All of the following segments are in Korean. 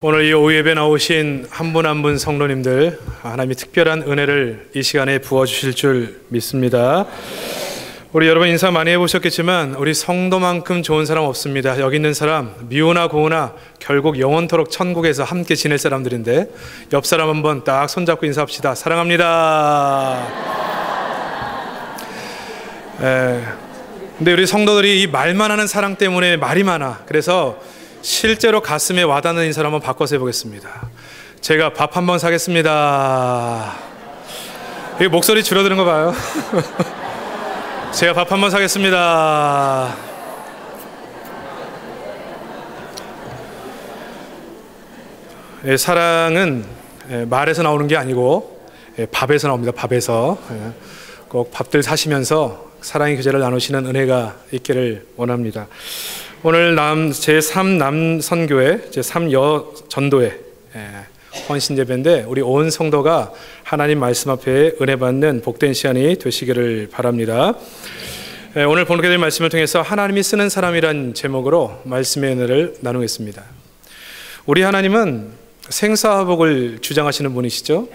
오늘 이 오후 예배 나오신 한 분 한 분 성도님들, 하나님이 특별한 은혜를 이 시간에 부어주실 줄 믿습니다. 우리 여러분 인사 많이 해보셨겠지만 우리 성도만큼 좋은 사람 없습니다. 여기 있는 사람 미우나 고우나 결국 영원토록 천국에서 함께 지낼 사람들인데, 옆 사람 한번 딱 손잡고 인사합시다. 사랑합니다. 근데 우리 성도들이 이 말만 하는 사랑 때문에 말이 많아. 그래서 실제로 가슴에 와닿는 인사를 한번 바꿔서 해보겠습니다. 제가 밥 한번 사겠습니다. 이 목소리 줄어드는 거 봐요. 제가 밥 한번 사겠습니다. 사랑은 말에서 나오는 게 아니고 밥에서 나옵니다. 밥에서. 꼭 밥들 사시면서 사랑의 교제를 나누시는 은혜가 있기를 원합니다. 오늘 제3남선교회 제3여전도회 헌신예배인데, 우리 온 성도가 하나님 말씀 앞에 은혜 받는 복된 시간이 되시기를 바랍니다. 오늘 보게 될 말씀을 통해서 하나님이 쓰는 사람이란 제목으로 말씀의 은혜를 나누겠습니다. 우리 하나님은 생사화복을 주장하시는 분이시죠.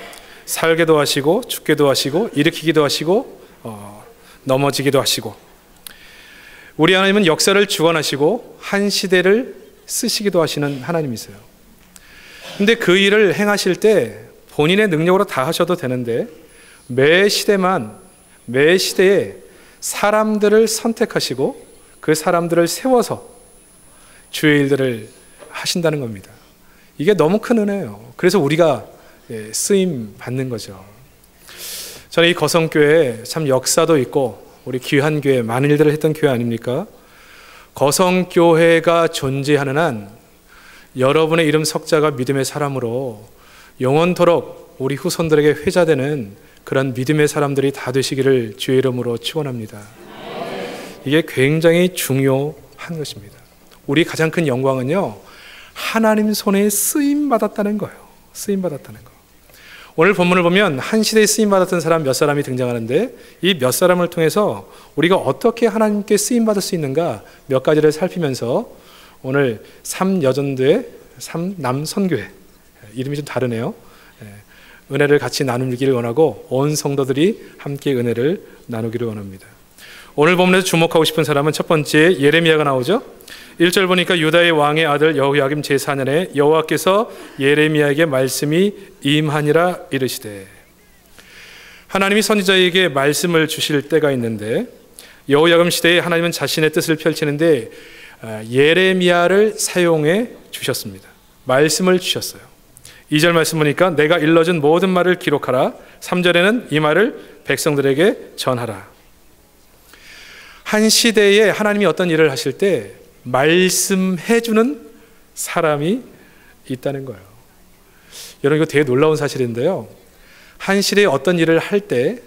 살게도 하시고 죽게도 하시고 일으키기도 하시고 넘어지기도 하시고, 우리 하나님은 역사를 주관하시고 한 시대를 쓰시기도 하시는 하나님이세요. 근데 그 일을 행하실 때 본인의 능력으로 다 하셔도 되는데, 매 시대에 사람들을 선택하시고 그 사람들을 세워서 주의 일들을 하신다는 겁니다. 이게 너무 큰 은혜예요. 그래서 우리가 쓰임 받는 거죠. 저는 이 거성교회에 참 역사도 있고 우리 귀한 교회, 많은 일들을 했던 교회 아닙니까? 거성교회가 존재하는 한 여러분의 이름 석자가 믿음의 사람으로 영원토록 우리 후손들에게 회자되는 그런 믿음의 사람들이 다 되시기를 주의 이름으로 축원합니다. 이게 굉장히 중요한 것입니다. 우리 가장 큰 영광은요, 하나님 손에 쓰임받았다는 거예요. 쓰임받았다는 거. 오늘 본문을 보면 한 시대에 쓰임받았던 사람 몇 사람이 등장하는데, 이 몇 사람을 통해서 우리가 어떻게 하나님께 쓰임받을 수 있는가 몇 가지를 살피면서 오늘 3여전도회 3남선교회, 이름이 좀 다르네요. 은혜를 같이 나누기를 원하고 온 성도들이 함께 은혜를 나누기를 원합니다. 오늘 본문에서 주목하고 싶은 사람은 첫 번째 예레미야가 나오죠. 1절 보니까 유다의 왕의 아들 여호야김 제4년에 여호와께서 예레미야에게 말씀이 임하니라 이르시되, 하나님이 선지자에게 말씀을 주실 때가 있는데, 여호야김 시대에 하나님은 자신의 뜻을 펼치는데 예레미야를 사용해 주셨습니다. 말씀을 주셨어요. 2절 말씀 보니까 내가 일러준 모든 말을 기록하라. 3절에는 이 말을 백성들에게 전하라. 한 시대에 하나님이 어떤 일을 하실 때 말씀해주는 사람이 있다는 거예요. 여러분, 이거 되게 놀라운 사실인데요, 한 시대에 어떤 일을 할 때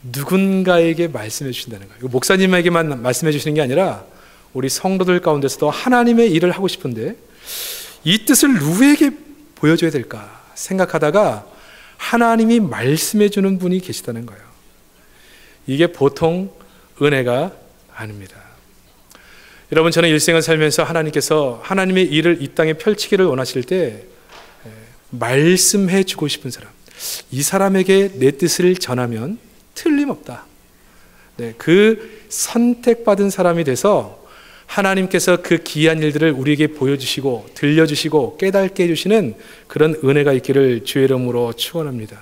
누군가에게 말씀해 주신다는 거예요. 목사님에게만 말씀해 주시는 게 아니라 우리 성도들 가운데서도 하나님의 일을 하고 싶은데 이 뜻을 누구에게 보여줘야 될까 생각하다가 하나님이 말씀해 주는 분이 계시다는 거예요. 이게 보통 은혜가 아닙니다. 여러분, 저는 일생을 살면서 하나님께서 하나님의 일을 이 땅에 펼치기를 원하실 때 말씀해 주고 싶은 사람, 이 사람에게 내 뜻을 전하면 틀림없다. 그 선택받은 사람이 돼서 하나님께서 그 귀한 일들을 우리에게 보여주시고 들려주시고 깨닫게 해주시는 그런 은혜가 있기를 주의 이름으로 축원합니다.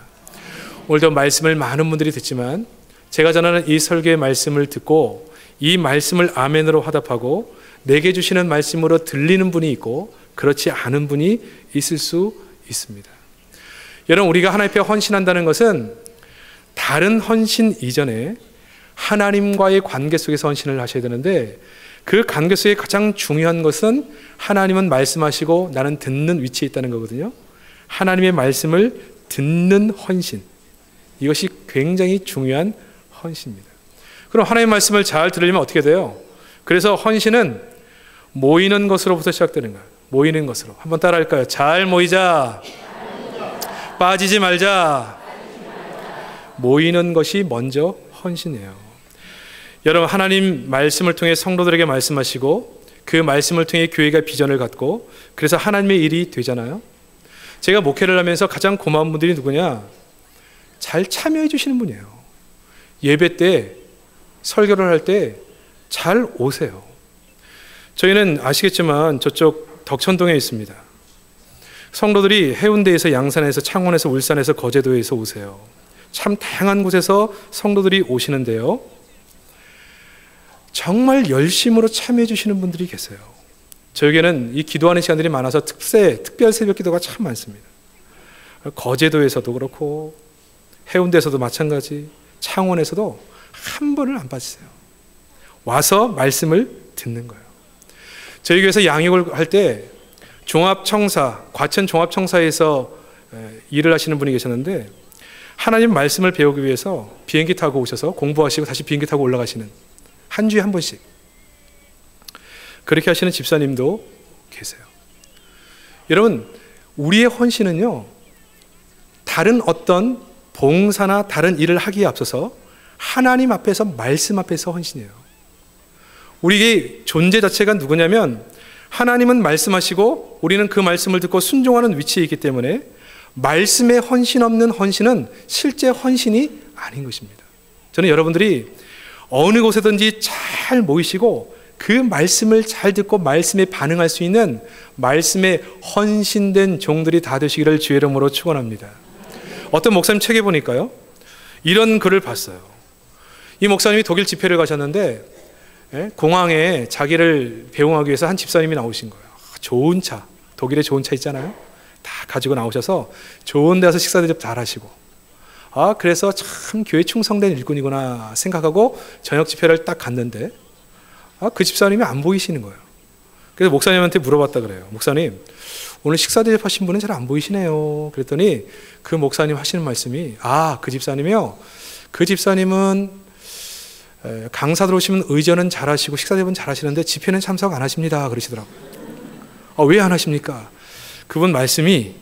오늘도 말씀을 많은 분들이 듣지만 제가 전하는 이 설교의 말씀을 듣고 이 말씀을 아멘으로 화답하고 내게 주시는 말씀으로 들리는 분이 있고 그렇지 않은 분이 있을 수 있습니다. 여러분, 우리가 하나님 앞에 헌신한다는 것은 다른 헌신 이전에 하나님과의 관계 속에서 헌신을 하셔야 되는데, 그 관계 속에 가장 중요한 것은 하나님은 말씀하시고 나는 듣는 위치에 있다는 거거든요. 하나님의 말씀을 듣는 헌신, 이것이 굉장히 중요한 헌신입니다. 그럼 하나님의 말씀을 잘 들으려면 어떻게 돼요? 그래서 헌신은 모이는 것으로부터 시작되는 거예요. 모이는 것으로. 한번 따라 할까요? 잘 모이자. 빠지지 말자. 모이는 것이 먼저 헌신이에요. 여러분, 하나님 말씀을 통해 성도들에게 말씀하시고 그 말씀을 통해 교회가 비전을 갖고 그래서 하나님의 일이 되잖아요. 제가 목회를 하면서 가장 고마운 분들이 누구냐? 잘 참여해 주시는 분이에요. 예배 때, 설교를 할 때 잘 오세요. 저희는 아시겠지만 저쪽 덕천동에 있습니다. 성도들이 해운대에서, 양산에서, 창원에서, 울산에서, 거제도에서 오세요. 참 다양한 곳에서 성도들이 오시는데요. 정말 열심으로 참여해 주시는 분들이 계세요. 저에게는 이 기도하는 시간들이 많아서 특별 새벽 기도가 참 많습니다. 거제도에서도 그렇고 해운대에서도 마찬가지, 창원에서도 한 번을 안 빠지세요. 와서 말씀을 듣는 거예요. 저희 교회에서 양육을 할 때 종합청사, 과천 종합청사에서 일을 하시는 분이 계셨는데 하나님 말씀을 배우기 위해서 비행기 타고 오셔서 공부하시고 다시 비행기 타고 올라가시는, 한 주에 한 번씩 그렇게 하시는 집사님도 계세요. 여러분, 우리의 헌신은요, 다른 어떤 봉사나 다른 일을 하기에 앞서서 하나님 앞에서, 말씀 앞에서 헌신이에요. 우리의 존재 자체가 누구냐면 하나님은 말씀하시고 우리는 그 말씀을 듣고 순종하는 위치에 있기 때문에 말씀에 헌신 없는 헌신은 실제 헌신이 아닌 것입니다. 저는 여러분들이 어느 곳에든지 잘 모이시고 그 말씀을 잘 듣고 말씀에 반응할 수 있는 말씀에 헌신된 종들이 다 되시기를 주의 이름으로 축원합니다. 어떤 목사님 책에 보니까요, 이런 글을 봤어요. 이 목사님이 독일 집회를 가셨는데 공항에 자기를 배웅하기 위해서 한 집사님이 나오신 거예요. 좋은 차, 독일에 좋은 차 있잖아요. 다 가지고 나오셔서 좋은 데서 식사 대접 잘 하시고, 그래서 참 교회 충성된 일꾼이구나 생각하고 저녁 집회를 딱 갔는데 그 집사님이 안 보이시는 거예요. 그래서 목사님한테 물어봤다 그래요. 목사님, 오늘 식사 대접하신 분은 잘 안 보이시네요. 그랬더니 그 목사님 하시는 말씀이, 그 집사님이요, 그 집사님은 강사 들어오시면 의전은 잘하시고 식사 대접은 잘하시는데 집회는 참석 안 하십니다 그러시더라고요. 왜 안 하십니까? 그분 말씀이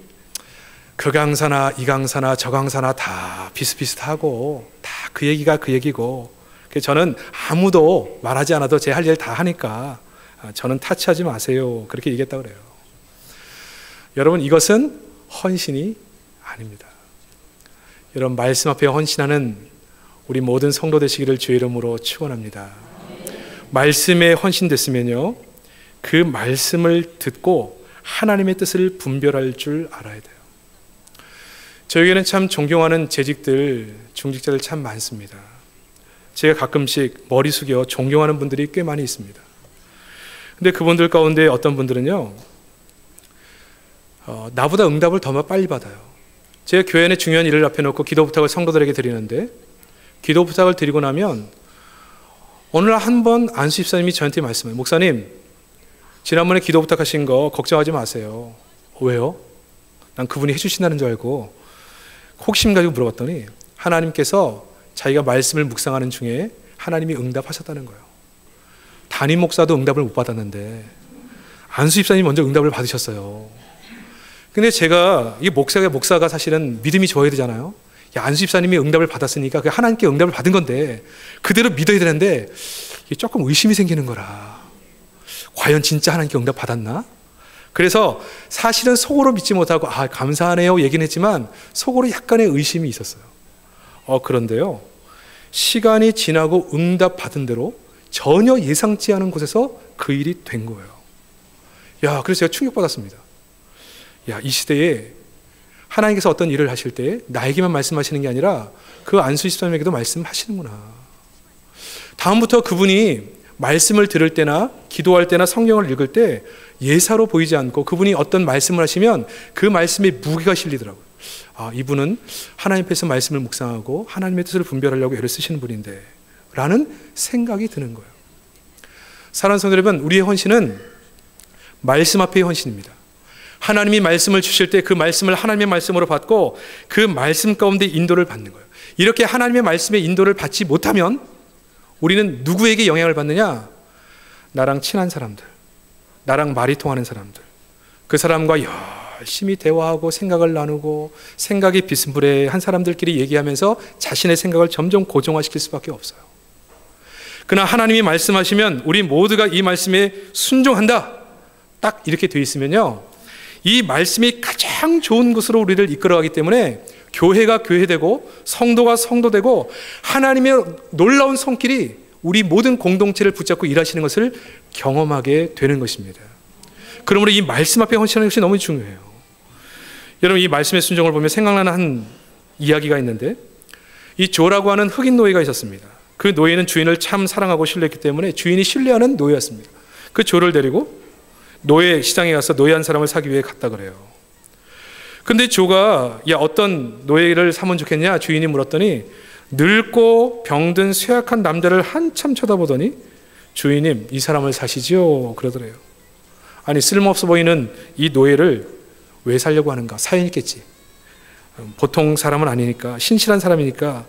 그 강사나 이 강사나 저 강사나 다 비슷비슷하고 다 그 얘기가 그 얘기고, 저는 아무도 말하지 않아도 제 할 일 다 하니까 저는 타치하지 마세요 그렇게 얘기했다고 그래요. 여러분, 이것은 헌신이 아닙니다. 여러분, 말씀 앞에 헌신하는 우리 모든 성도 되시기를 주의 이름으로 축원합니다. 말씀에 헌신됐으면요, 그 말씀을 듣고 하나님의 뜻을 분별할 줄 알아야 돼요. 저에게는 참 존경하는 재직들, 중직자들 참 많습니다. 제가 가끔씩 머리 숙여 존경하는 분들이 꽤 많이 있습니다. 근데 그분들 가운데 어떤 분들은요, 나보다 응답을 더 빨리 받아요. 제가 교회 안에 중요한 일을 앞에 놓고 기도 부탁을 성도들에게 드리는데, 기도 부탁을 드리고 나면 어느 날 한 번 안수 집사님이 저한테 말씀해요. 목사님, 지난번에 기도 부탁하신 거 걱정하지 마세요. 왜요? 난 그분이 해주신다는 줄 알고 호기심 가지고 물어봤더니 하나님께서 자기가 말씀을 묵상하는 중에 하나님이 응답하셨다는 거예요. 담임 목사도 응답을 못 받았는데 안수 집사님이 먼저 응답을 받으셨어요. 근데 제가, 이 목사가 사실은 믿음이 좋아야 되잖아요. 안수 집사님이 응답을 받았으니까 그 하나님께 응답을 받은 건데 그대로 믿어야 되는데 이게 조금 의심이 생기는 거라. 과연 진짜 하나님께 응답 받았나? 그래서 사실은 속으로 믿지 못하고 감사하네요 얘기는 했지만 속으로 약간의 의심이 있었어요. 그런데요, 시간이 지나고 응답 받은 대로 전혀 예상치 않은 곳에서 그 일이 된 거예요. 그래서 제가 충격받았습니다. 이 시대에 하나님께서 어떤 일을 하실 때 나에게만 말씀하시는 게 아니라 그 안수 집사님에게도 말씀하시는구나. 다음부터 그분이 말씀을 들을 때나 기도할 때나 성경을 읽을 때 예사로 보이지 않고 그분이 어떤 말씀을 하시면 그 말씀에 무게가 실리더라고요. 이분은 하나님 앞에서 말씀을 묵상하고 하나님의 뜻을 분별하려고 애를 쓰시는 분인데 라는 생각이 드는 거예요. 사랑하는 성도 여러분, 우리의 헌신은 말씀 앞의 헌신입니다. 하나님이 말씀을 주실 때 그 말씀을 하나님의 말씀으로 받고 그 말씀 가운데 인도를 받는 거예요. 이렇게 하나님의 말씀의 인도를 받지 못하면 우리는 누구에게 영향을 받느냐? 나랑 친한 사람들, 나랑 말이 통하는 사람들, 그 사람과 열심히 대화하고 생각을 나누고 생각이 비스무리한 사람들끼리 얘기하면서 자신의 생각을 점점 고정화시킬 수밖에 없어요. 그러나 하나님이 말씀하시면 우리 모두가 이 말씀에 순종한다. 딱 이렇게 돼 있으면요, 이 말씀이 가장 좋은 곳으로 우리를 이끌어가기 때문에 교회가 교회되고 성도가 성도되고 하나님의 놀라운 손길이 우리 모든 공동체를 붙잡고 일하시는 것을 경험하게 되는 것입니다. 그러므로 이 말씀 앞에 헌신하는 것이 너무 중요해요. 여러분, 이 말씀의 순종을 보면 생각나는 한 이야기가 있는데, 이 조라고 하는 흑인 노예가 있었습니다. 그 노예는 주인을 참 사랑하고 신뢰했기 때문에 주인이 신뢰하는 노예였습니다. 그 조를 데리고 노예 시장에 가서 노예 한 사람을 사기 위해 갔다 그래요. 근데 조가 야 어떤 노예를 사면 좋겠냐 주인이 물었더니 늙고 병든 쇠약한 남자를 한참 쳐다보더니 주인님 이 사람을 사시지요 그러더래요. 아니 쓸모없어 보이는 이 노예를 왜 살려고 하는가? 사연이 있겠지. 보통 사람은 아니니까 신실한 사람이니까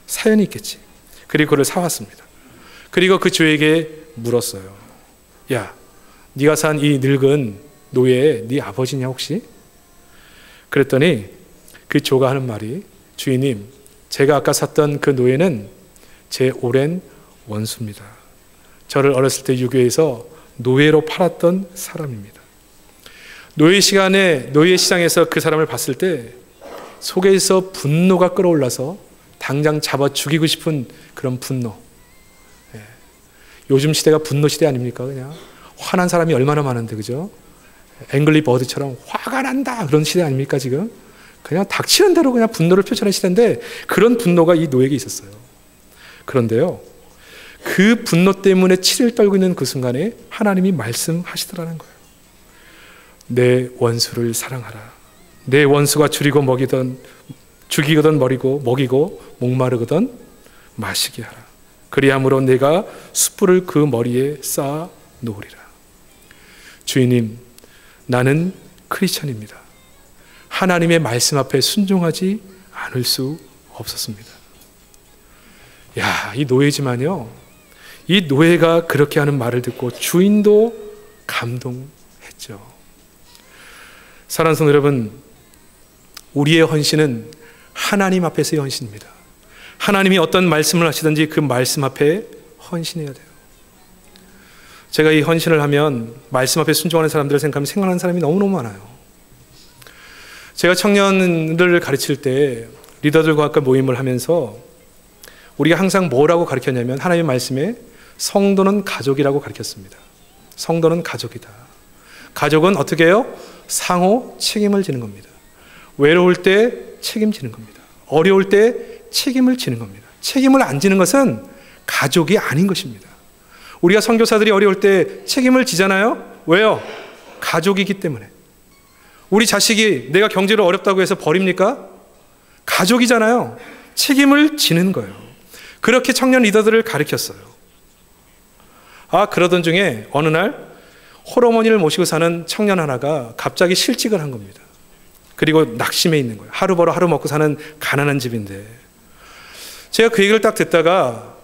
사연이 있겠지. 그리고 그를 사왔습니다. 그리고 그 주에게 물었어요. 야 네가 산 이 늙은 노예 네 아버지냐 혹시? 그랬더니 그 조가 하는 말이 주인님 제가 아까 샀던 그 노예는 제 오랜 원수입니다. 저를 어렸을 때 유교에서 노예로 팔았던 사람입니다. 노예 시장에서 그 사람을 봤을 때 속에서 분노가 끌어올라서 당장 잡아 죽이고 싶은 그런 분노. 요즘 시대가 분노 시대 아닙니까? 그냥 화난 사람이 얼마나 많은데 그죠? 앵글리 버드처럼 화가 난다 그런 시대 아닙니까 지금? 그냥 닥치는 대로 그냥 분노를 표현하는 시대인데 그런 분노가 이 노예에게 있었어요. 그런데요 그 분노 때문에 치를 떨고 있는 그 순간에 하나님이 말씀하시더라는 거예요. 내 원수를 사랑하라. 내 원수가 죽이거든 먹이고 목마르거든 마시게 하라. 그리함으로 내가 숯불을 그 머리에 쌓아 놓으리라. 주인님 나는 크리스천입니다. 하나님의 말씀 앞에 순종하지 않을 수 없었습니다. 야, 이 노예지만요. 이 노예가 그렇게 하는 말을 듣고 주인도 감동했죠. 사랑하는 성도 여러분, 우리의 헌신은 하나님 앞에서의 헌신입니다. 하나님이 어떤 말씀을 하시든지 그 말씀 앞에 헌신해야 돼요. 제가 이 헌신을 하면 말씀 앞에 순종하는 사람들을 생각하면 생각나는 사람이 너무너무 많아요. 제가 청년들을 가르칠 때 리더들과 아까 모임을 하면서 우리가 항상 뭐라고 가르쳤냐면 하나님의 말씀에 성도는 가족이라고 가르쳤습니다. 성도는 가족이다. 가족은 어떻게 해요? 상호 책임을 지는 겁니다. 외로울 때 책임지는 겁니다. 어려울 때 책임을 지는 겁니다. 책임을 안 지는 것은 가족이 아닌 것입니다. 우리가 선교사들이 어려울 때 책임을 지잖아요. 왜요? 가족이기 때문에. 우리 자식이 내가 경제로 어렵다고 해서 버립니까? 가족이잖아요. 책임을 지는 거예요. 그렇게 청년 리더들을 가르쳤어요. 그러던 중에 어느 날 홀어머니를 모시고 사는 청년 하나가 갑자기 실직을 한 겁니다. 그리고 낙심해 있는 거예요. 하루 벌어 하루 먹고 사는 가난한 집인데 제가 그 얘기를 딱 듣다가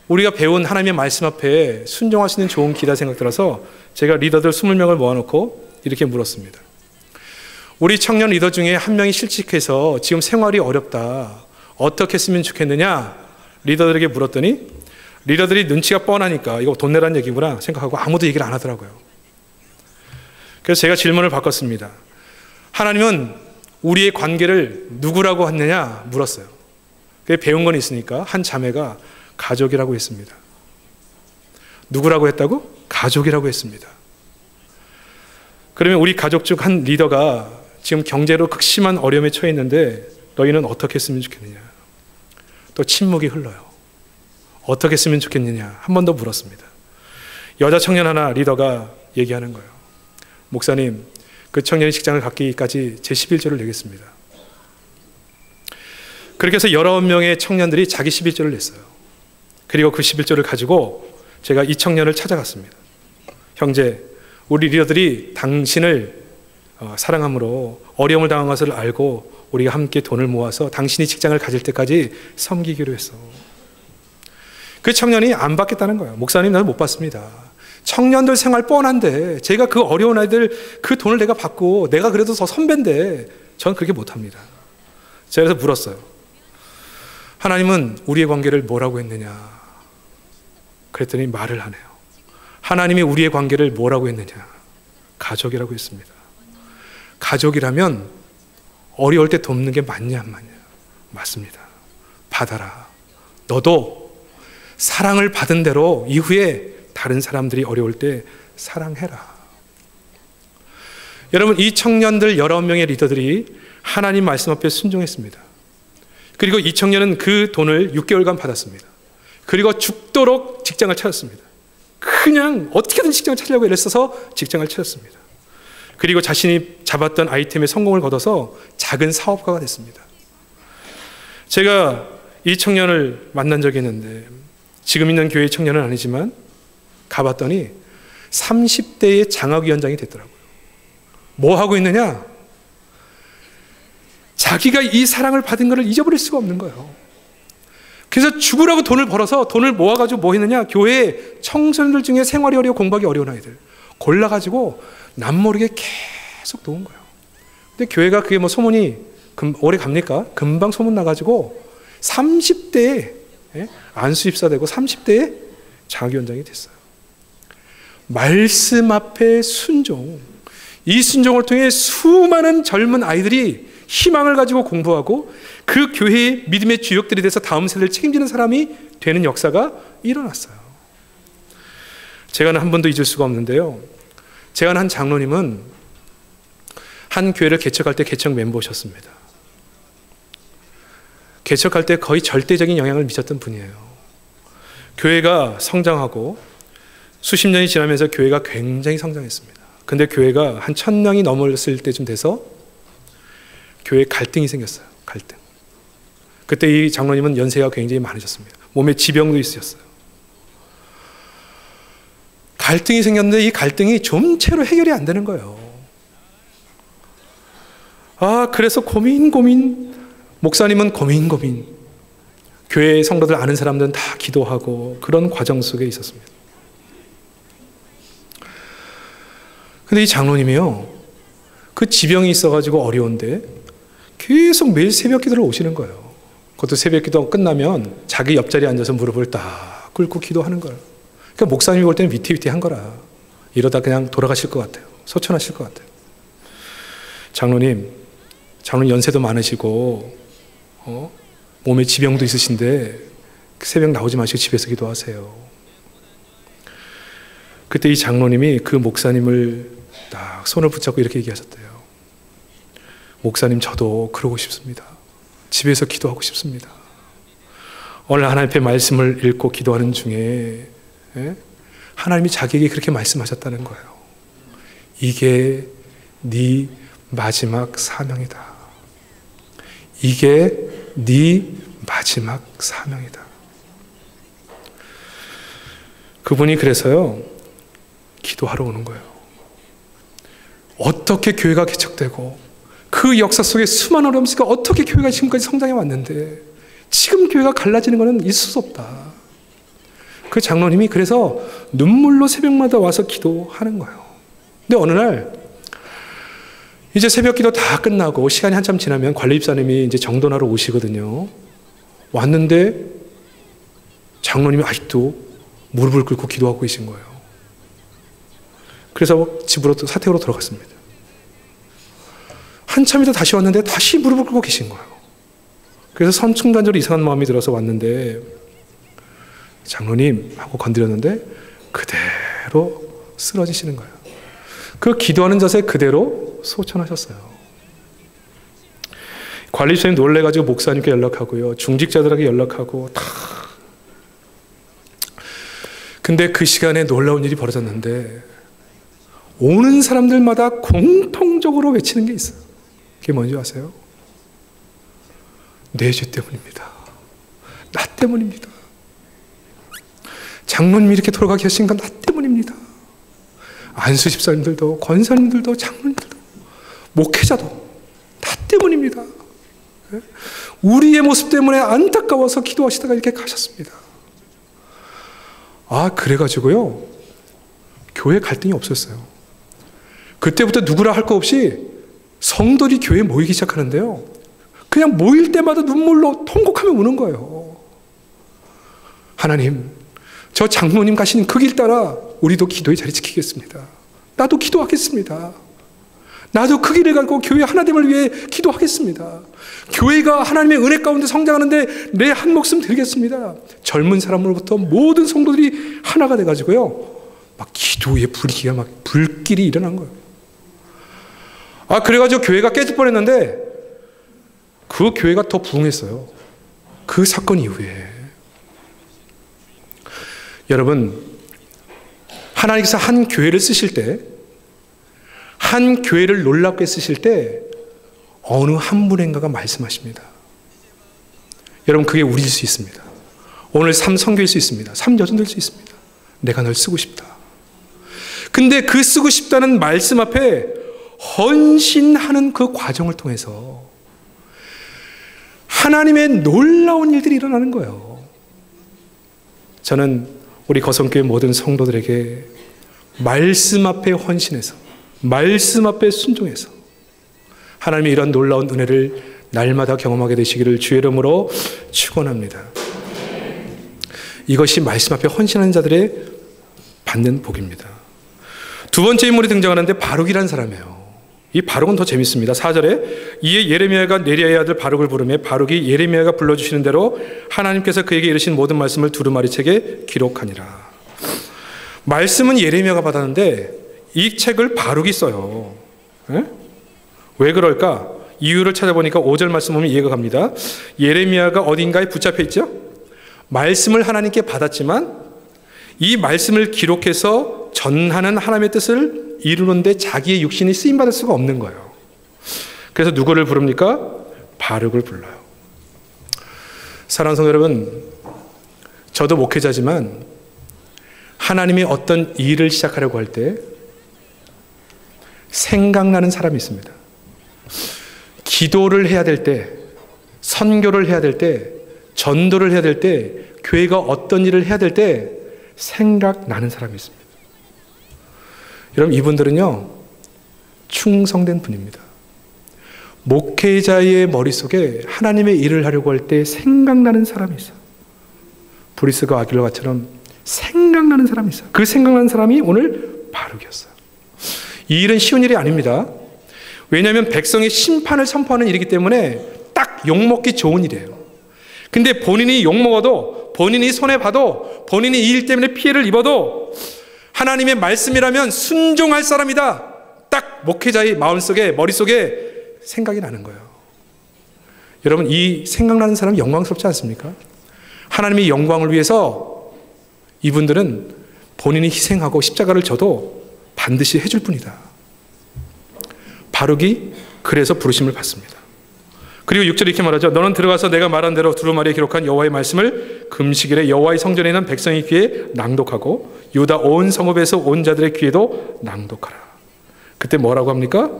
우리가 배운 하나님의 말씀 앞에 순종할 수 있는 좋은 기다 생각 들어서 제가 리더들 20명을 모아놓고 이렇게 물었습니다. 우리 청년 리더 중에 한 명이 실직해서 지금 생활이 어렵다. 어떻게 했으면 좋겠느냐? 리더들에게 물었더니 리더들이 눈치가 뻔하니까 이거 돈 내라는 얘기구나 생각하고 아무도 얘기를 안 하더라고요. 그래서 제가 질문을 바꿨습니다. 하나님은 우리의 관계를 누구라고 했느냐 물었어요. 그게 배운 건 있으니까 한 자매가 가족이라고 했습니다. 누구라고 했다고? 가족이라고 했습니다. 그러면 우리 가족 중 한 리더가 지금 경제로 극심한 어려움에 처해 있는데 너희는 어떻게 했으면 좋겠느냐? 또 침묵이 흘러요. 어떻게 했으면 좋겠느냐? 한 번 더 물었습니다. 여자 청년 하나 리더가 얘기하는 거예요. 목사님, 그 청년이 직장을 갖기까지 제 11조를 내겠습니다. 그렇게 해서 19명의 청년들이 자기 11조를 냈어요. 그리고 그 11조를 가지고 제가 이 청년을 찾아갔습니다. 형제, 우리 리더들이 당신을 사랑함으로 어려움을 당한 것을 알고 우리가 함께 돈을 모아서 당신이 직장을 가질 때까지 섬기기로 했어. 그 청년이 안 받겠다는 거예요. 목사님, 나는 못 받습니다. 청년들 생활 뻔한데 제가 그 어려운 아이들 그 돈을 내가 받고 내가 그래도 더 선배인데 저는 그렇게 못합니다. 제가 그래서 물었어요. 하나님은 우리의 관계를 뭐라고 했느냐? 그랬더니 말을 하네요. 하나님이 우리의 관계를 뭐라고 했느냐? 가족이라고 했습니다. 가족이라면 어려울 때 돕는 게 맞냐 안 맞냐? 맞습니다. 받아라. 너도 사랑을 받은 대로 이후에 다른 사람들이 어려울 때 사랑해라. 여러분, 이 청년들 19명의 리더들이 하나님 말씀 앞에 순종했습니다. 그리고 이 청년은 그 돈을 6개월간 받았습니다. 그리고 죽도록 직장을 찾았습니다. 그냥 어떻게든 직장을 찾으려고 애를 써서 직장을 찾았습니다. 그리고 자신이 잡았던 아이템에 성공을 거둬서 작은 사업가가 됐습니다. 제가 이 청년을 만난 적이 있는데, 지금 있는 교회 청년은 아니지만 가봤더니 30대의 장학위원장이 됐더라고요. 뭐 하고 있느냐? 자기가 이 사랑을 받은 것을 잊어버릴 수가 없는 거예요. 그래서 죽으라고 돈을 벌어서 돈을 모아가지고 뭐 했느냐? 교회 청소년들 중에 생활이 어려워 공부하기 어려운 아이들 골라가지고 남모르게 계속 놓은 거예요. 근데 교회가 그게 뭐 소문이 오래 갑니까? 금방 소문 나가지고 30대에 안수 입사되고 30대에 장학위원장이 됐어요. 말씀 앞에 순종. 이 순종을 통해 수많은 젊은 아이들이 희망을 가지고 공부하고 그 교회의 믿음의 주역들이 돼서 다음 세대를 책임지는 사람이 되는 역사가 일어났어요. 제가 한 번도 잊을 수가 없는데요. 제가 한 장로님은 한 교회를 개척할 때 개척 멤버셨습니다. 개척할 때 거의 절대적인 영향을 미쳤던 분이에요. 교회가 성장하고 수십 년이 지나면서 교회가 굉장히 성장했습니다. 근데 교회가 한 1000명이 넘었을 때쯤 돼서 교회에 갈등이 생겼어요. 갈등. 그때 이 장로님은 연세가 굉장히 많으셨습니다. 몸에 지병도 있으셨어요. 갈등이 생겼는데 이 갈등이 좀채로 해결이 안 되는 거예요. 그래서 고민. 목사님은 고민. 교회 성도들 아는 사람들은 다 기도하고 그런 과정 속에 있었습니다. 근데 이 장로님이요, 그 지병이 있어가지고 어려운데 계속 매일 새벽 기도를 오시는 거예요. 그것도 새벽 기도 끝나면 자기 옆자리에 앉아서 무릎을 딱 꿇고 기도하는 거예요. 그러니까 목사님이 볼 때는 위태위태한 거라. 이러다 그냥 돌아가실 것 같아요. 소천하실 것 같아요. 장로님 연세도 많으시고 몸에 지병도 있으신데 새벽 나오지 마시고 집에서 기도하세요. 그때 이 장로님이 그 목사님을 딱 손을 붙잡고 이렇게 얘기하셨대요. 목사님, 저도 그러고 싶습니다. 집에서 기도하고 싶습니다. 오늘 하나님 앞에 말씀을 읽고 기도하는 중에 하나님이 자기에게 그렇게 말씀하셨다는 거예요. 이게 네 마지막 사명이다. 이게 네 마지막 사명이다. 그분이 그래서요, 기도하러 오는 거예요. 어떻게 교회가 개척되고 그 역사 속에 수많은 어려움 속에 어떻게 교회가 지금까지 성장해 왔는데 지금 교회가 갈라지는 것은 있을 수 없다. 그 장로님이 그래서 눈물로 새벽마다 와서 기도하는 거예요. 근데 어느 날 이제 새벽 기도 다 끝나고 시간이 한참 지나면 관리 집사님이 이제 정돈하러 오시거든요. 왔는데 장로님이 아직도 무릎을 꿇고 기도하고 계신 거예요. 그래서 집으로 또 사택으로 들어갔습니다. 한참 있다 다시 왔는데 다시 무릎을 꿇고 계신 거예요. 그래서 선충단적으로 이상한 마음이 들어서 왔는데 장로님 하고 건드렸는데 그대로 쓰러지시는 거예요. 그 기도하는 자세 그대로 소천하셨어요. 관리집사님 놀래가지고 목사님께 연락하고요, 중직자들에게 연락하고 다. 근데 그 시간에 놀라운 일이 벌어졌는데 오는 사람들마다 공통적으로 외치는 게 있어요. 그게 뭔지 아세요? 내 죄 때문입니다. 나 때문입니다. 장로님이 이렇게 돌아가게 하신 건 나 때문입니다. 안수 집사님들도, 권사님들도, 장로님들도, 목회자도 나 때문입니다. 우리의 모습 때문에 안타까워서 기도하시다가 이렇게 가셨습니다. 그래가지고요, 교회 갈등이 없었어요. 그때부터 누구라 할 거 없이 성도들이 교회에 모이기 시작하는데요, 그냥 모일 때마다 눈물로 통곡하며 우는 거예요. 하나님, 저 장로님 가시는 그 길 따라 우리도 기도의 자리 지키겠습니다. 나도 기도하겠습니다. 나도 그 길을 가고 교회 하나됨을 위해 기도하겠습니다. 교회가 하나님의 은혜 가운데 성장하는데 내 한 목숨 드리겠습니다. 젊은 사람으로부터 모든 성도들이 하나가 돼가지고요, 막 기도의 분위기가 막 불길이 일어난 거예요. 그래가지고 교회가 깨질 뻔했는데 그 교회가 더 부흥했어요. 그 사건 이후에. 여러분, 하나님께서 한 교회를 쓰실 때, 한 교회를 놀랍게 쓰실 때 어느 한 분인가가 말씀하십니다. 여러분, 그게 우리일 수 있습니다. 오늘 삶 선교일 수 있습니다. 삶 여전될 수 있습니다. 내가 널 쓰고 싶다. 근데 그 쓰고 싶다는 말씀 앞에 헌신하는 그 과정을 통해서 하나님의 놀라운 일들이 일어나는 거예요. 저는 우리 거성교회 모든 성도들에게 말씀 앞에 헌신해서, 말씀 앞에 순종해서 하나님의 이런 놀라운 은혜를 날마다 경험하게 되시기를 주의 이름으로 축원합니다. 이것이 말씀 앞에 헌신하는 자들의 받는 복입니다. 두 번째 인물이 등장하는데 바룩이라는 사람이에요. 이 바룩은 더 재밌습니다. 4절에 이에 예레미야가 네리야의 아들 바룩을 부르매 바룩이 예레미야가 불러주시는 대로 하나님께서 그에게 이르신 모든 말씀을 두루마리 책에 기록하니라. 말씀은 예레미야가 받았는데 이 책을 바룩이 써요. 왜 그럴까? 이유를 찾아보니까 5절 말씀 보면 이해가 갑니다. 예레미야가 어딘가에 붙잡혀 있죠? 말씀을 하나님께 받았지만 이 말씀을 기록해서 전하는 하나님의 뜻을 이루는데 자기의 육신이 쓰임받을 수가 없는 거예요. 그래서 누구를 부릅니까? 바룩을 불러요. 사랑하는 성도 여러분, 저도 목회자지만 하나님이 어떤 일을 시작하려고 할 때 생각나는 사람이 있습니다. 기도를 해야 될 때, 선교를 해야 될 때, 전도를 해야 될 때, 교회가 어떤 일을 해야 될 때 생각나는 사람이 있습니다. 여러분, 이분들은요, 충성된 분입니다. 목회자의 머릿속에 하나님의 일을 하려고 할 때 생각나는 사람이 있어요. 브리스가 아길라처럼 생각나는 사람이 있어요. 그 생각나는 사람이 오늘 바룩이었어요. 이 일은 쉬운 일이 아닙니다. 왜냐하면 백성의 심판을 선포하는 일이기 때문에 딱 욕먹기 좋은 일이에요. 근데 본인이 욕먹어도, 본인이 손해봐도, 본인이 이 일 때문에 피해를 입어도 하나님의 말씀이라면 순종할 사람이다. 딱 목회자의 마음속에, 머릿속에 생각이 나는 거예요. 여러분, 이 생각나는 사람이 영광스럽지 않습니까? 하나님의 영광을 위해서 이분들은 본인이 희생하고 십자가를 져도 반드시 해줄 뿐이다. 바룩이 그래서 부르심을 받습니다. 그리고 6절에 이렇게 말하죠. 너는 들어가서 내가 말한 대로 두루마리에 기록한 여호와의 말씀을 금식일에 여호와의 성전에 있는 백성의 귀에 낭독하고 유다 온 성읍에서 온 자들의 귀에도 낭독하라. 그때 뭐라고 합니까?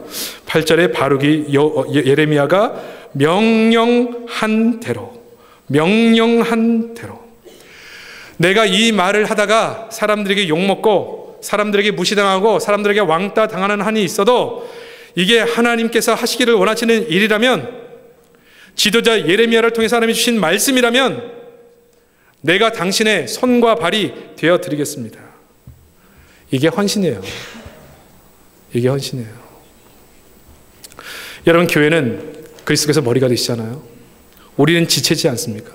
8절에 바룩이 예레미야가 명령한 대로 내가 이 말을 하다가 사람들에게 욕먹고 사람들에게 무시당하고 사람들에게 왕따 당하는 한이 있어도 이게 하나님께서 하시기를 원하시는 일이라면, 지도자 예레미야를 통해서 하나님이 주신 말씀이라면 내가 당신의 손과 발이 되어 드리겠습니다. 이게 헌신이에요. 이게 헌신이에요. 여러분, 교회는 그리스도께서 머리가 되시잖아요. 우리는 지체지 않습니까?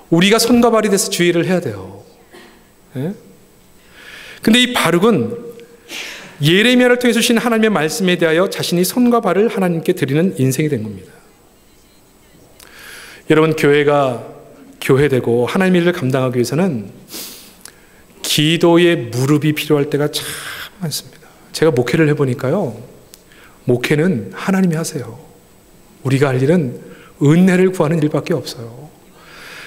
우리가 손과 발이 돼서 주의를 해야 돼요. 예? 근데 이 바룩은 예레미야를 통해 주신 하나님의 말씀에 대하여 자신이 손과 발을 하나님께 드리는 인생이 된 겁니다. 여러분, 교회가 교회되고 하나님의 일을 감당하기 위해서는 기도의 무릎이 필요할 때가 참 많습니다. 제가 목회를 해보니까요, 목회는 하나님이 하세요. 우리가 할 일은 은혜를 구하는 일밖에 없어요.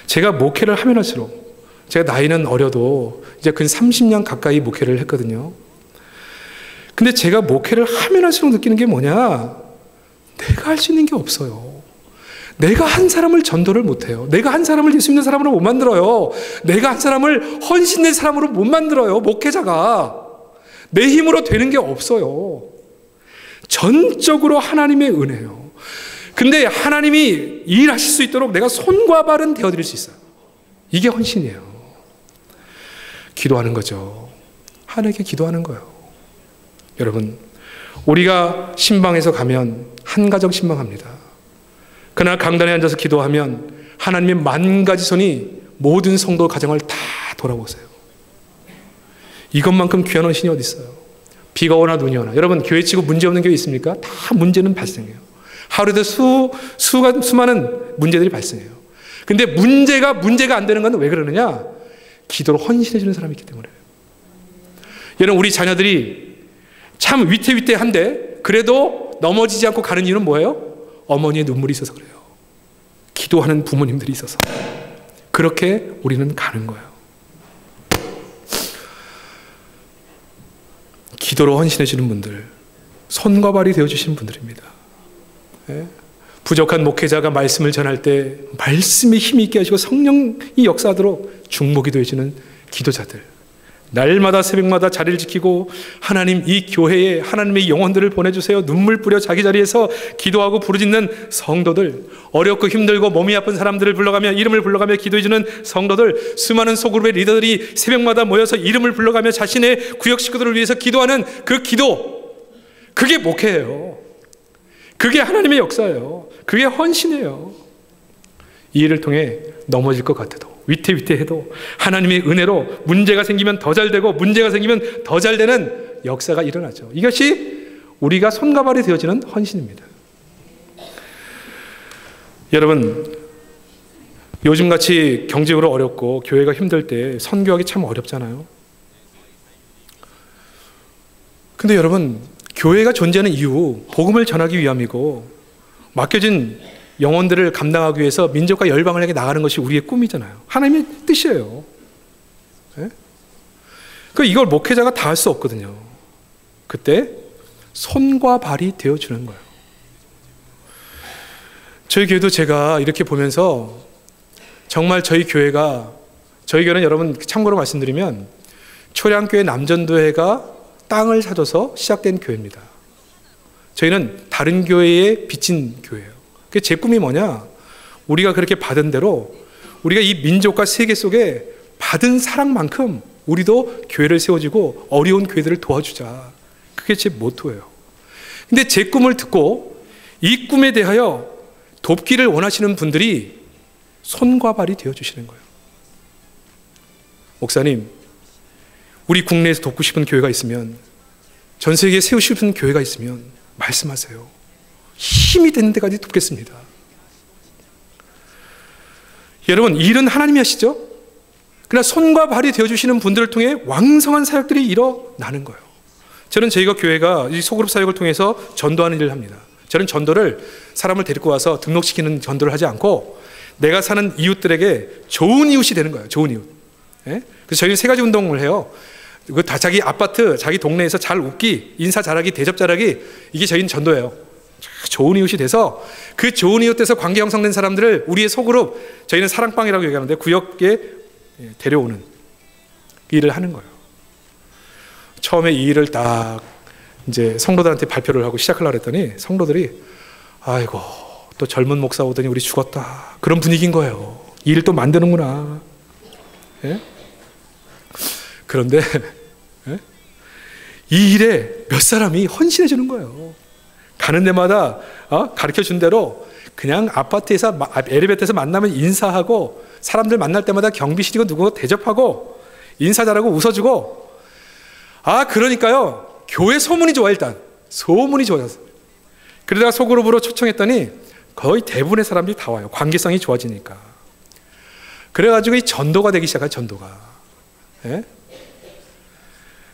제가 목회를 하면 할수록, 제가 나이는 어려도 이제 근 30년 가까이 목회를 했거든요. 근데 제가 목회를 하면 할수록 느끼는 게 뭐냐? 내가 할 수 있는 게 없어요. 내가 한 사람을 전도를 못해요. 내가 한 사람을 예수 믿는 사람으로 못 만들어요. 내가 한 사람을 헌신된 사람으로 못 만들어요. 목회자가. 내 힘으로 되는 게 없어요. 전적으로 하나님의 은혜예요. 근데 하나님이 일하실 수 있도록 내가 손과 발은 되어드릴 수 있어요. 이게 헌신이에요. 기도하는 거죠. 하나님께 기도하는 거예요. 여러분, 우리가 신방에서 가면 한 가정 신방합니다. 그날 강단에 앉아서 기도하면 하나님의 만 가지 손이 모든 성도 가정을 다 돌아보세요. 이것만큼 귀한 헌신이 어디 있어요? 비가 오나 눈이 오나. 여러분, 교회 치고 문제 없는 교회 있습니까? 다 문제는 발생해요. 하루에도 수많은 문제들이 발생해요. 근데 문제가 안 되는 건 왜 그러느냐? 기도로 헌신해 주는 사람이 있기 때문에. 여러분, 우리 자녀들이 참 위태위태한데 그래도 넘어지지 않고 가는 이유는 뭐예요? 어머니의 눈물이 있어서 그래요. 기도하는 부모님들이 있어서. 그렇게 우리는 가는 거예요. 기도로 헌신해 주는 분들, 손과 발이 되어 주시는 분들입니다. 부족한 목회자가 말씀을 전할 때 말씀에 힘이 있게 하시고 성령이 역사하도록 중보기도 해주는 기도자들, 날마다 새벽마다 자리를 지키고 하나님 이 교회에 하나님의 영혼들을 보내주세요, 눈물 뿌려 자기 자리에서 기도하고 부르짖는 성도들, 어렵고 힘들고 몸이 아픈 사람들을 불러가며 이름을 불러가며 기도해주는 성도들, 수많은 소그룹의 리더들이 새벽마다 모여서 이름을 불러가며 자신의 구역 식구들을 위해서 기도하는 그 기도, 그게 목회예요. 그게 하나님의 역사예요. 그게 헌신이에요. 이 일을 통해 넘어질 것 같아도, 위태위태해도 하나님의 은혜로 문제가 생기면 더 잘 되고 문제가 생기면 더 잘 되는 역사가 일어나죠. 이것이 우리가 손과 발이 되어지는 헌신입니다. 여러분, 요즘같이 경제적으로 어렵고 교회가 힘들 때 선교하기 참 어렵잖아요. 근데 여러분, 교회가 존재하는 이유, 복음을 전하기 위함이고 맡겨진 영혼들을 감당하기 위해서 민족과 열방을 향해 나가는 것이 우리의 꿈이잖아요. 하나님의 뜻이에요. 네? 이걸 목회자가 다 할 수 없거든요. 그때 손과 발이 되어주는 거예요. 저희 교회도 제가 이렇게 보면서 정말 저희 교회는 여러분 참고로 말씀드리면 초량교회 남전도회가 땅을 사줘서 시작된 교회입니다. 저희는 다른 교회에 빚진 교회예요. 제 꿈이 뭐냐? 우리가 그렇게 받은 대로 우리가 이 민족과 세계 속에 받은 사랑만큼 우리도 교회를 세워주고 어려운 교회들을 도와주자. 그게 제 모토예요. 근데 제 꿈을 듣고 이 꿈에 대하여 돕기를 원하시는 분들이 손과 발이 되어주시는 거예요. 목사님, 우리 국내에서 돕고 싶은 교회가 있으면, 전 세계에 세우고 싶은 교회가 있으면 말씀하세요. 힘이 되는 데까지 돕겠습니다. 여러분, 일은 하나님이 하시죠? 그러나 손과 발이 되어주시는 분들을 통해 왕성한 사역들이 일어나는 거예요. 저는 저희가 교회가 이 소그룹 사역을 통해서 전도하는 일을 합니다. 저는 전도를 사람을 데리고 와서 등록시키는 전도를 하지 않고 내가 사는 이웃들에게 좋은 이웃이 되는 거예요. 좋은 이웃. 예? 그래서 저희는 세 가지 운동을 해요. 다 자기 아파트, 자기 동네에서 잘 웃기, 인사 잘하기, 대접 잘하기, 이게 저희는 전도예요. 좋은 이웃이 돼서 그 좋은 이웃에서 관계 형성된 사람들을 우리의 소그룹, 저희는 사랑방이라고 얘기하는데 구역에 데려오는 일을 하는 거예요. 처음에 이 일을 딱 이제 성도들한테 발표를 하고 시작하려고 했더니 성도들이 아이고 또 젊은 목사 오더니 우리 죽었다, 그런 분위기인 거예요. 이 일 또 만드는구나. 예? 그런데 이 일에 몇 사람이 헌신해 주는 거예요. 가는 데마다 가르쳐 준 대로 그냥 아파트에서 엘리베이터에서 만나면 인사하고, 사람들 만날 때마다 경비실이고 누구 대접하고 인사 잘하고 웃어주고. 그러니까요, 교회 소문이 좋아. 일단 소문이 좋아졌어요. 그러다가 소그룹으로 초청했더니 거의 대부분의 사람들이 다 와요. 관계성이 좋아지니까. 그래가지고 이 전도가 되기 시작한 전도가. 예?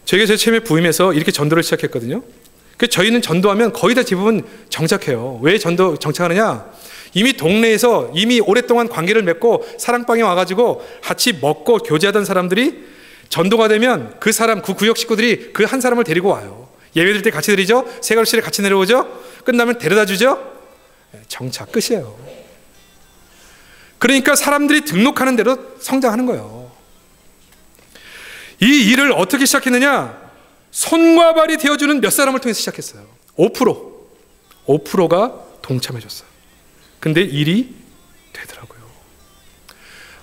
저희가 제 처음에 부임해서 이렇게 전도를 시작했거든요. 저희는 전도하면 거의 다 대부분 정착해요. 왜 전도 정착하느냐? 이미 동네에서 이미 오랫동안 관계를 맺고 사랑방에 와가지고 같이 먹고 교제하던 사람들이 전도가 되면 그 사람, 그 구역 식구들이 그 한 사람을 데리고 와요. 예배 드릴 때 같이 드리죠? 세가로실에 같이 내려오죠? 끝나면 데려다 주죠? 정착 끝이에요. 그러니까 사람들이 등록하는 대로 성장하는 거예요. 이 일을 어떻게 시작했느냐? 손과 발이 되어주는 몇 사람을 통해서 시작했어요. 5%가 동참해줬어요. 근데 일이 되더라고요.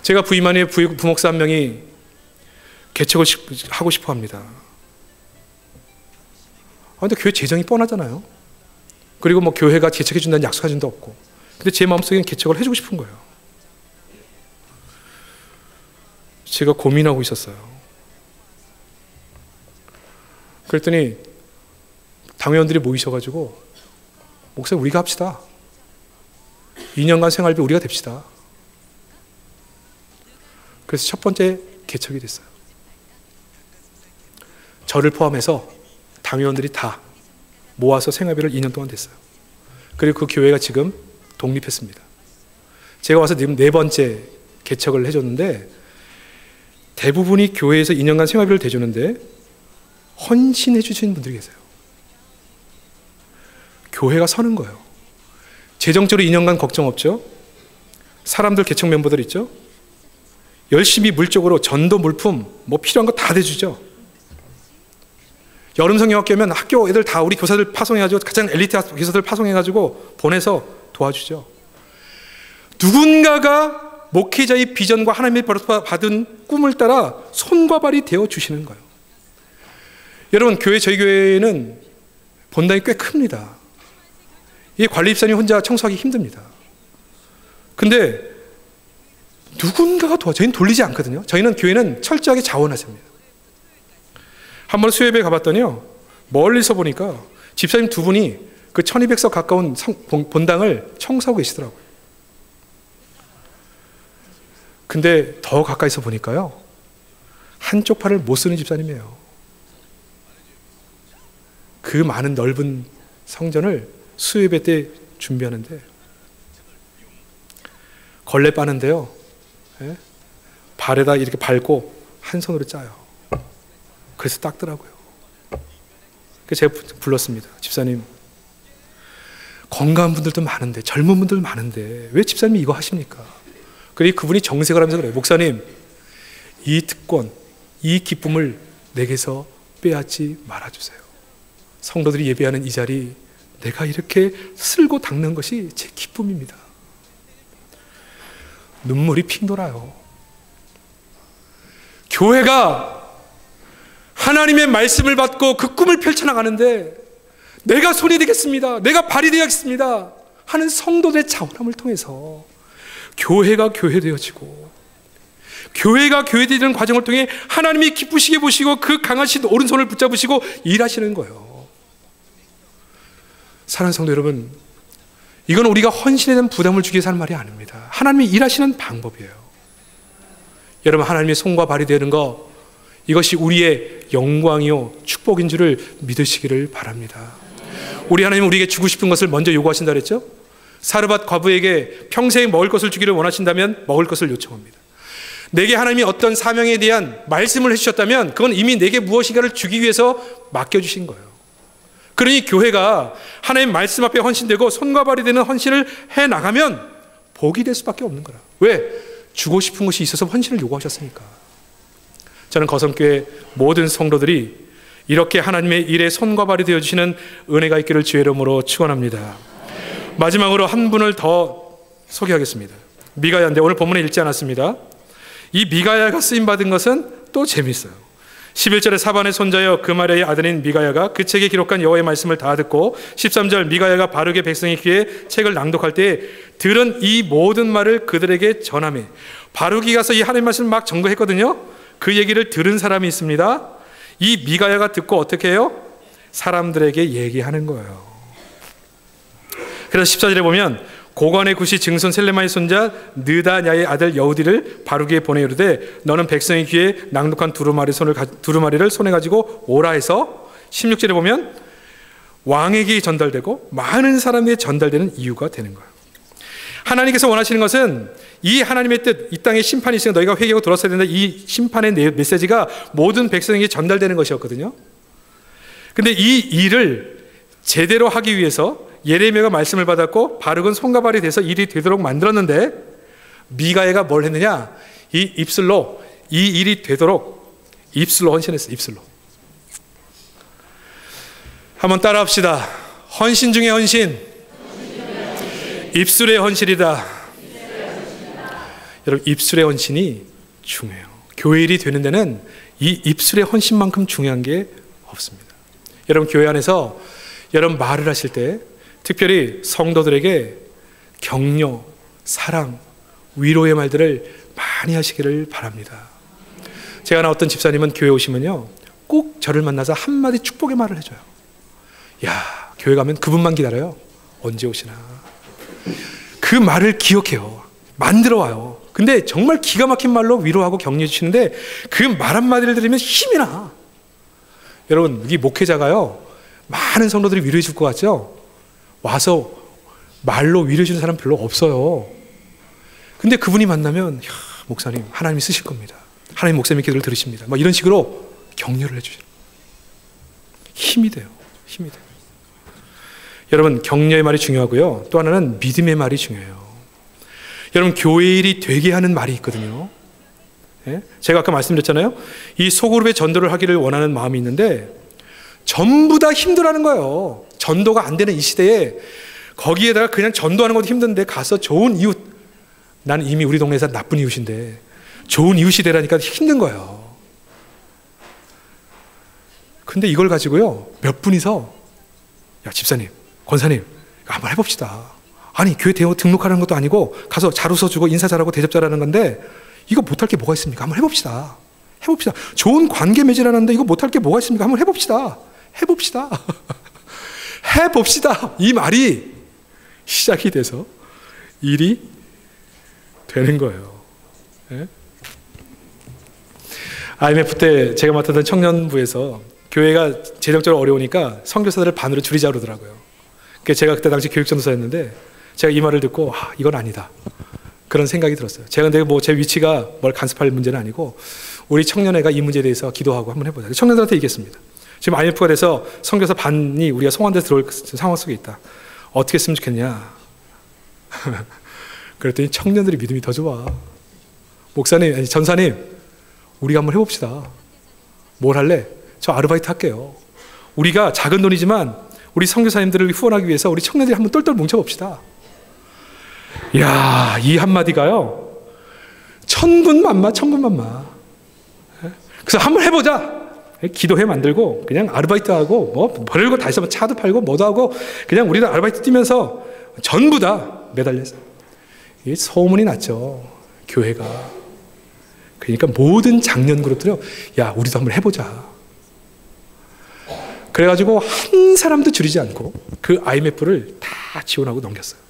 제가 부임한 후에 부목사 한 명이 개척을 하고 싶어 합니다. 근데 교회 재정이 뻔하잖아요. 그리고 뭐 교회가 개척해 준다는 약속한 적도 없고. 근데 제 마음속에는 개척을 해주고 싶은 거예요. 제가 고민하고 있었어요. 그랬더니 당회원들이 모이셔가지고 목사님 우리가 합시다. 2년간 생활비 우리가 댑시다. 그래서 첫 번째 개척이 됐어요. 저를 포함해서 당회원들이 다 모아서 생활비를 2년 동안 댔어요. 그리고 그 교회가 지금 독립했습니다. 제가 와서 지금 4번째 개척을 해줬는데 대부분이 교회에서 2년간 생활비를 대주는데 헌신해 주시는 분들이 계세요. 교회가 서는 거예요. 재정적으로 2년간 걱정 없죠. 사람들 개척 멤버들 있죠. 열심히 물적으로 전도 물품 뭐 필요한 거 다 대주죠. 여름 성경학교 오면 학교 애들 다 우리 교사들 파송해가지고 가장 엘리트 교사들 파송해가지고 보내서 도와주죠. 누군가가 목회자의 비전과 하나님의 받은 꿈을 따라 손과 발이 되어 주시는 거예요. 여러분 저희 교회는 본당이 꽤 큽니다. 이 관리입사님 혼자 청소하기 힘듭니다. 근데 누군가가 저희는 돌리지 않거든요. 저희는 교회는 철저하게 자원하십니다. 한번 수협에 가봤더니요, 멀리서 보니까 집사님 2분이 그 1200석 가까운 본당을 청소하고 계시더라고요. 근데 더 가까이서 보니까요, 한쪽 팔을 못 쓰는 집사님이에요. 그 많은 넓은 성전을 수협회 때 준비하는데 걸레 빠는데요, 예? 발에다 이렇게 밟고 한 손으로 짜요. 그래서 닦더라고요. 그래서 제가 불렀습니다. 집사님, 건강한 분들도 많은데, 젊은 분들 많은데 왜 집사님이 이거 하십니까? 그리고 그분이 정색을 하면서 그래요. 목사님, 이 특권, 이 기쁨을 내게서 빼앗지 말아주세요. 성도들이 예배하는 이 자리, 내가 이렇게 쓸고 닦는 것이 제 기쁨입니다. 눈물이 핑 돌아요. 교회가 하나님의 말씀을 받고 그 꿈을 펼쳐나가는데 내가 손이 되겠습니다, 내가 발이 되겠습니다 하는 성도들의 자원함을 통해서 교회가 교회되어지고, 교회가 교회되는 과정을 통해 하나님이 기쁘시게 보시고 그 강하신 오른손을 붙잡으시고 일하시는 거예요. 사랑하는 성도 여러분, 이건 우리가 헌신에 대한 부담을 주기 위해서 하는 말이 아닙니다. 하나님이 일하시는 방법이에요. 여러분, 하나님의 손과 발이 되는 거, 이것이 우리의 영광이요 축복인 줄을 믿으시기를 바랍니다. 우리 하나님은 우리에게 주고 싶은 것을 먼저 요구하신다 그랬죠? 사르밧 과부에게 평생 먹을 것을 주기를 원하신다면 먹을 것을 요청합니다. 내게 하나님이 어떤 사명에 대한 말씀을 해주셨다면 그건 이미 내게 무엇인가를 주기 위해서 맡겨주신 거예요. 그러니 교회가 하나님 말씀 앞에 헌신되고 손과 발이 되는 헌신을 해나가면 복이 될 수밖에 없는 거라. 왜? 주고 싶은 것이 있어서 헌신을 요구하셨으니까. 저는 거성교회 모든 성도들이 이렇게 하나님의 일에 손과 발이 되어주시는 은혜가 있기를 주의 이름으로 축원합니다. 마지막으로 한 분을 더 소개하겠습니다. 미가야인데 오늘 본문에 읽지 않았습니다. 이 미가야가 쓰임받은 것은 또 재미있어요. 11절에 사반의 손자여 그마랴의 아들인 미가야가 그 책에 기록한 여호와의 말씀을 다 듣고, 13절 미가야가 바르게 백성의 귀에 책을 낭독할 때 들은 이 모든 말을 그들에게 전하매. 바룩이 가서 이 하나님의 말씀을 막 전거했거든요. 그 얘기를 들은 사람이 있습니다. 이 미가야가 듣고 어떻게 해요? 사람들에게 얘기하는 거예요. 그래서 14절에 보면 고관의 굿이 증손 셀레마의 손자 느다냐의 아들 여우디를 바룩에게 보내 이르되 너는 백성의 귀에 낭독한 두루마리를 손에 가지고 오라 해서 16절에 보면 왕에게 전달되고 많은 사람에게 전달되는 이유가 되는 거예요. 하나님께서 원하시는 것은 이 하나님의 뜻, 이 땅에 심판이 있으니 너희가 회개하고 돌아서야 된다, 이 심판의 메시지가 모든 백성에게 전달되는 것이었거든요. 근데 이 일을 제대로 하기 위해서 예레미야가 말씀을 받았고 바룩은 손과 발이 돼서 일이 되도록 만들었는데, 미가야가 뭘 했느냐? 이 입술로 이 일이 되도록 입술로 헌신했어요. 입술로. 한번 따라합시다. 헌신 중에 헌신, 입술의 헌신이다. 여러분, 입술의 헌신이 중요해요. 교회 일이 되는 데는 이 입술의 헌신만큼 중요한 게 없습니다. 여러분 교회 안에서 여러분 말을 하실 때 특별히 성도들에게 격려, 사랑, 위로의 말들을 많이 하시기를 바랍니다. 제가 아는 어떤 집사님은 교회 오시면요 꼭 저를 만나서 한마디 축복의 말을 해줘요. 야, 교회 가면 그분만 기다려요. 언제 오시나. 그 말을 기억해요. 만들어 와요. 근데 정말 기가 막힌 말로 위로하고 격려해 주시는데 그 말 한마디를 들으면 힘이 나. 여러분, 이 목회자가요 많은 성도들이 위로해 줄 것 같죠? 와서 말로 위로해 주는 사람 별로 없어요. 근데 그분이 만나면 야, 목사님 하나님이 쓰실 겁니다. 하나님 목사님 기도를 들으십니다. 막 이런 식으로 격려를 해주셔요. 힘이 돼요. 힘이 돼요. 여러분 격려의 말이 중요하고요. 또 하나는 믿음의 말이 중요해요. 여러분 교회 일이 되게 하는 말이 있거든요. 예? 제가 아까 말씀드렸잖아요. 이 소그룹의 전도를 하기를 원하는 마음이 있는데 전부 다 힘들어하는 거예요. 전도가 안 되는 이 시대에 거기에다가 그냥 전도하는 것도 힘든데 가서 좋은 이웃, 나는 이미 우리 동네에서 나쁜 이웃인데 좋은 이웃이 되라니까 힘든 거예요. 근데 이걸 가지고요 몇 분이서 야 집사님, 권사님 한번 해봅시다. 아니 교회 대원 등록하는 것도 아니고 가서 자료 써주고 인사 잘하고 대접 잘하는 건데 이거 못할 게 뭐가 있습니까? 한번 해봅시다. 해봅시다. 좋은 관계 맺으라는데 이거 못할 게 뭐가 있습니까? 한번 해봅시다. 해봅시다. 해봅시다. 이 말이 시작이 돼서 일이 되는 거예요. 예? IMF 때 제가 맡았던 청년부에서 교회가 재정적으로 어려우니까 선교사들을 반으로 줄이자 그러더라고요. 그래서 제가 그때 당시 교육전도사였는데 제가 이 말을 듣고 이건 아니다. 그런 생각이 들었어요. 제가 근데 뭐 제 위치가 뭘 간섭할 문제는 아니고 우리 청년회가 이 문제에 대해서 기도하고 한번 해보자. 청년들한테 얘기했습니다. 지금 IMF가 돼서 선교사 반이 우리가 송환돼서 들어올 상황 속에 있다. 어떻게 했으면 좋겠냐. 그랬더니 청년들이 믿음이 더 좋아. 목사님, 아니 전사님, 우리가 한번 해봅시다. 뭘 할래? 저 아르바이트 할게요. 우리가 작은 돈이지만 우리 선교사님들을 후원하기 위해서 우리 청년들이 한번 똘똘 뭉쳐봅시다. 이야, 이 한마디가요 천군만마. 그래서 한번 해보자. 기도회 만들고 그냥 아르바이트하고 뭐 별거 다 있으면 차도 팔고 뭐도 하고 그냥 우리는 아르바이트 뛰면서 전부 다 매달려서 이 소문이 났죠. 교회가. 그러니까 모든 장년 그룹들은 야 우리도 한번 해보자. 그래가지고 한 사람도 줄이지 않고 그 IMF를 다 지원하고 넘겼어요.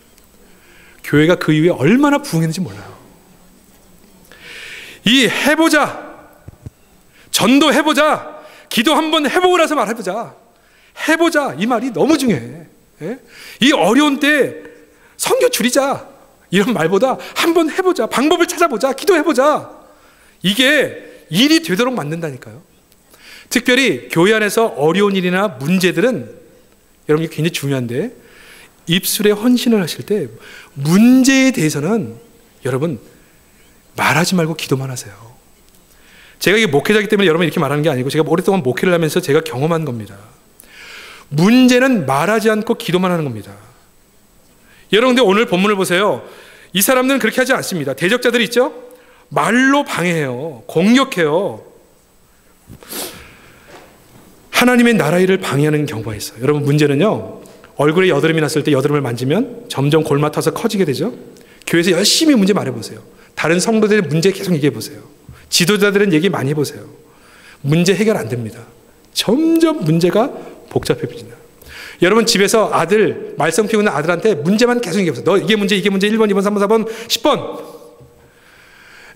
교회가 그 이후에 얼마나 부흥했는지 몰라요. 이 해보자, 전도해보자, 기도 한번 해보고 나서 말해보자. 해보자 이 말이 너무 중요해. 예? 이 어려운 때 선교 줄이자 이런 말보다 한번 해보자, 방법을 찾아보자, 기도해보자. 이게 일이 되도록 만든다니까요. 특별히 교회 안에서 어려운 일이나 문제들은 여러분이 굉장히 중요한데 입술에 헌신을 하실 때 문제에 대해서는 여러분 말하지 말고 기도만 하세요. 제가 이게 목회자이기 때문에 여러분 이렇게 말하는 게 아니고 제가 오랫동안 목회를 하면서 제가 경험한 겁니다. 문제는 말하지 않고 기도만 하는 겁니다. 여러분 근데 오늘 본문을 보세요. 이 사람들은 그렇게 하지 않습니다. 대적자들이 있죠? 말로 방해해요. 공격해요. 하나님의 나라 일을 방해하는 경우가 있어요. 여러분 문제는요. 얼굴에 여드름이 났을 때 여드름을 만지면 점점 골마타서 커지게 되죠. 교회에서 열심히 문제 말해보세요. 다른 성도들의 문제 계속 얘기해보세요. 지도자들은 얘기 많이 해보세요. 문제 해결 안 됩니다. 점점 문제가 복잡해집니다. 여러분 집에서 아들 말썽 피우는 아들한테 문제만 계속 얘기해보세요. 너 이게 문제 1번 2번 3번 4번 10번.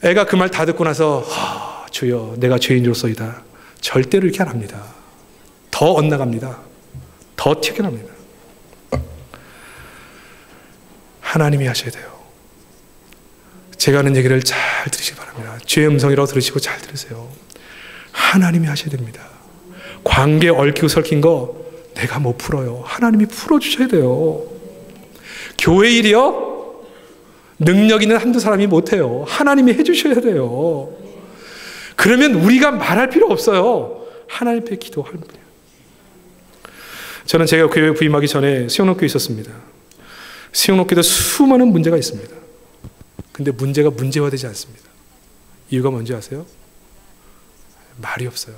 애가 그 말 다 듣고 나서 주여 내가 죄인으로서이다. 절대로 이렇게 안 합니다. 더 엇나갑니다. 더 튀어납니다. 하나님이 하셔야 돼요. 제가 하는 얘기를 잘 들으시기 바랍니다. 죄의 음성이라고 들으시고 잘 들으세요. 하나님이 하셔야 됩니다. 관계 얽히고 설킨 거 내가 못 풀어요. 하나님이 풀어주셔야 돼요. 교회 일이요? 능력 있는 한두 사람이 못해요. 하나님이 해주셔야 돼요. 그러면 우리가 말할 필요 없어요. 하나님 앞에 기도할 뿐이에요. 저는 제가 교회 부임하기 전에 수영록교에 있었습니다. 수영록교도 수많은 문제가 있습니다. 근데 문제가 문제화되지 않습니다. 이유가 뭔지 아세요? 말이 없어요.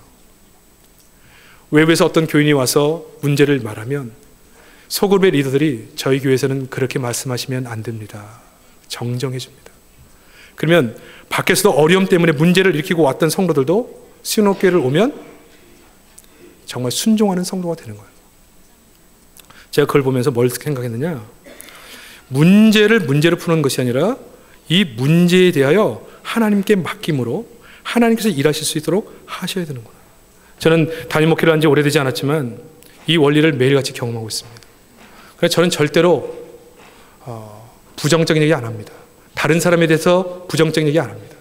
외부에서 어떤 교인이 와서 문제를 말하면 소그룹의 리더들이 저희 교회에서는 그렇게 말씀하시면 안 됩니다. 정정해 줍니다. 그러면 밖에서도 어려움 때문에 문제를 일으키고 왔던 성도들도 신옥교회를 오면 정말 순종하는 성도가 되는 거예요. 제가 그걸 보면서 뭘 생각했느냐? 문제를 문제로 푸는 것이 아니라 이 문제에 대하여 하나님께 맡김으로 하나님께서 일하실 수 있도록 하셔야 되는구나. 저는 담임 목회를 한 지 오래되지 않았지만 이 원리를 매일같이 경험하고 있습니다. 그래서 저는 절대로 부정적인 얘기 안 합니다. 다른 사람에 대해서 부정적인 얘기 안 합니다.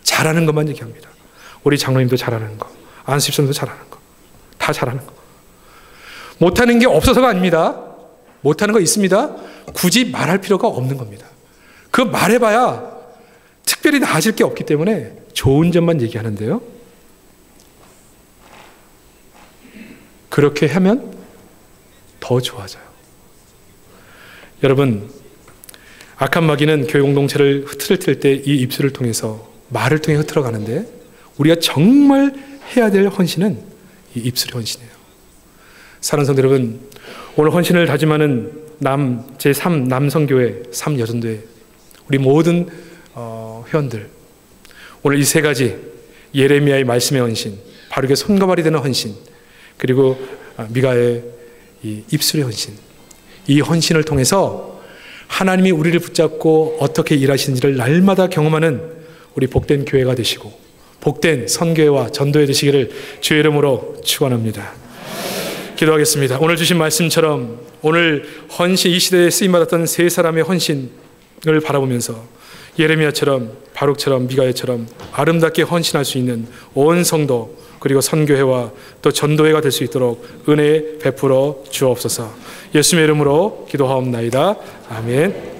잘하는 것만 얘기합니다. 우리 장로님도 잘하는 거, 안수집사님도 잘하는 거, 다 잘하는 거. 못하는 게 없어서가 아닙니다. 못하는 거 있습니다. 굳이 말할 필요가 없는 겁니다. 그 말해봐야 특별히 나아질 게 없기 때문에 좋은 점만 얘기하는데요. 그렇게 하면 더 좋아져요. 여러분, 악한 마귀는 교회 공동체를 흐트러뜨릴 때 이 입술을 통해서 말을 통해 흐트러가는데 우리가 정말 해야 될 헌신은 이 입술의 헌신이에요. 사랑하는 성도 여러분, 오늘 헌신을 다짐하는 제3 남성교회, 3 여전도회 우리 모든 회원들, 오늘 이 세 가지 예레미야의 말씀의 헌신, 바르게 손과 발이 되는 헌신, 그리고 미가의 이 입술의 헌신, 이 헌신을 통해서 하나님이 우리를 붙잡고 어떻게 일하시는지를 날마다 경험하는 우리 복된 교회가 되시고 복된 선교회와 전도회 되시기를 주의 이름으로 축원합니다. 기도하겠습니다. 오늘 주신 말씀처럼 오늘 헌신, 이 시대에 쓰임받았던 세 사람의 헌신을 바라보면서 예레미야처럼, 바룩처럼, 미가야처럼 아름답게 헌신할 수 있는 온 성도 그리고 선교회와 또 전도회가 될 수 있도록 은혜 베풀어 주옵소서. 예수님의 이름으로 기도하옵나이다. 아멘.